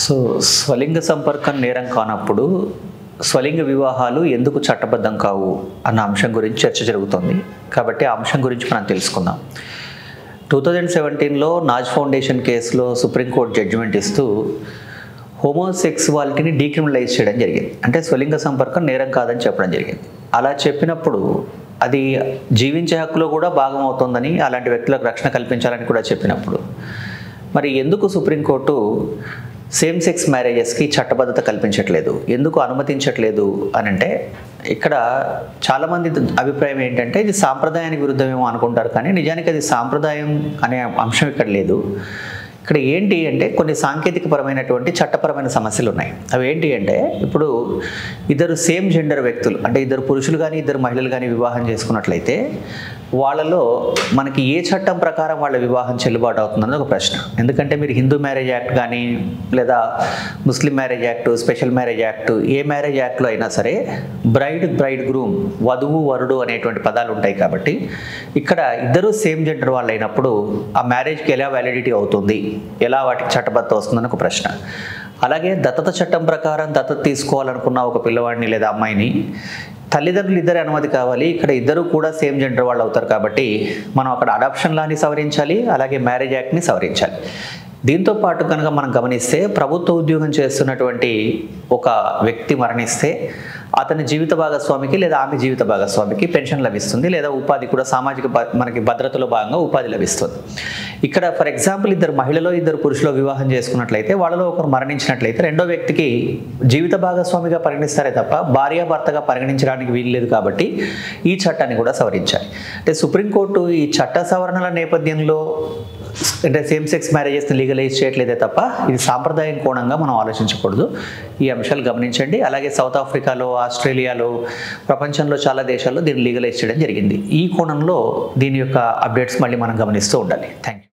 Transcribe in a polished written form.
So స్వలింగ సంపర్కం నేరం కానప్పుడు స్వలింగ వివాహాలు ఎందుకు చట్టబద్ధం కావు అన్న అంశం గురించి చర్చ జరుగుతుంది. కాబట్టి ఆ అంశం గురించి మనం తెలుసుకుందాం. 2017లో నాజ్ ఫౌండేషన్ కేసులో సుప్రీంకోర్టు జడ్జిమెంట్ ఇస్తూ హోమోసెక్సువాలిటీని డీక్రిమినలైజ్ చేయడం జరిగింది. అంటే స్వలింగ సంపర్కం నేరం కాదని చెప్పడం జరిగింది. అలా చెప్పినప్పుడు అది జీవించే హక్కులో కూడా భాగం అవుతుందని, అలాంటి వ్యక్తులకు రక్షణ కల్పించాలని కూడా చెప్పినప్పుడు మరి ఎందుకు సుప్రీంకోర్టు సేమ్ సెక్స్ మ్యారేజెస్కి చట్టబద్ధత కల్పించట్లేదు, ఎందుకు అనుమతించట్లేదు అని అంటే, ఇక్కడ చాలామంది అభిప్రాయం ఏంటంటే ఇది సాంప్రదాయానికి విరుద్ధమేమో అనుకుంటారు, కానీ నిజానికి అది సాంప్రదాయం అనే అంశం ఇక్కడ లేదు. ఇక్కడ ఏంటి అంటే కొన్ని సాంకేతికపరమైనటువంటి చట్టపరమైన సమస్యలు ఉన్నాయి. అవి ఏంటి అంటే, ఇప్పుడు ఇద్దరు సేమ్ జెండర్ వ్యక్తులు, అంటే ఇద్దరు పురుషులు కానీ ఇద్దరు మహిళలు కానీ వివాహం చేసుకున్నట్లయితే వాళ్ళలో మనకి ఏ చట్టం ప్రకారం వాళ్ళ వివాహం చెల్లుబాటు అవుతుందన్నది ఒక ప్రశ్న. ఎందుకంటే మీరు హిందూ మ్యారేజ్ యాక్ట్ కానీ లేదా Muslim marriage act, special marriage act, ఏ మ్యారేజ్ యాక్ట్లో అయినా సరే బ్రైడ్ గ్రూమ్, వధువు వరుడు అనేటువంటి పదాలు ఉంటాయి. కాబట్టి ఇక్కడ ఇద్దరు సేమ్ జెండర్ వాళ్ళు అయినప్పుడు ఆ మ్యారేజ్కి ఎలా వ్యాలిడిటీ అవుతుంది, ఎలా వాటికి చట్టబద్ధత వస్తుందని ఒక ప్రశ్న. అలాగే దత్తత చట్టం ప్రకారం దత్తత తీసుకోవాలనుకున్న ఒక పిల్లవాడిని లేదా అమ్మాయిని తల్లిదండ్రులు ఇద్దరి అనుమతి కావాలి. ఇక్కడ ఇద్దరు కూడా సేమ్ జెండర్ వాళ్ళు అవుతారు. కాబట్టి మనం అక్కడ అడాప్షన్ లాని సవరించాలి, అలాగే మ్యారేజ్ యాక్ట్ని సవరించాలి. దీంతో పాటు కనుక మనం గమనిస్తే, ప్రభుత్వ ఉద్యోగం చేస్తున్నటువంటి ఒక వ్యక్తి మరణిస్తే అతని జీవిత భాగస్వామికి లేదా ఆమె జీవిత భాగస్వామికి పెన్షన్ లభిస్తుంది, లేదా ఉపాధి కూడా సామాజిక మనకి భద్రతలో భాగంగా ఉపాధి లభిస్తుంది. ఇక్కడ ఫర్ ఎగ్జాంపుల్ ఇద్దరు మహిళలో ఇద్దరు పురుషులో వివాహం చేసుకున్నట్లయితే వాళ్ళలో ఒకరు మరణించినట్లయితే రెండో వ్యక్తికి జీవిత భాగస్వామిగా పరిగణిస్తారే తప్ప భార్యాభర్తగా పరిగణించడానికి వీల్లేదు. కాబట్టి ఈ చట్టాన్ని కూడా సవరించాలి. అంటే సుప్రీంకోర్టు ఈ చట్ట సవరణల నేపథ్యంలో అంటే సేమ్ సెక్స్ మ్యారేజెస్ని లీగలైజ్ చేయట్లేదే తప్ప ఇది సాంప్రదాయం కోణంగా మనం ఆలోచించకూడదు. ఈ అంశాలు గమనించండి. అలాగే సౌత్ ఆఫ్రికాలో, ఆస్ట్రేలియాలో, ప్రపంచంలో చాలా దేశాల్లో దీన్ని లీగలైజ్ చేయడం జరిగింది. ఈ కోణంలో దీని యొక్క అప్డేట్స్ మళ్ళీ మనం గమనిస్తూ ఉండాలి. Thank you.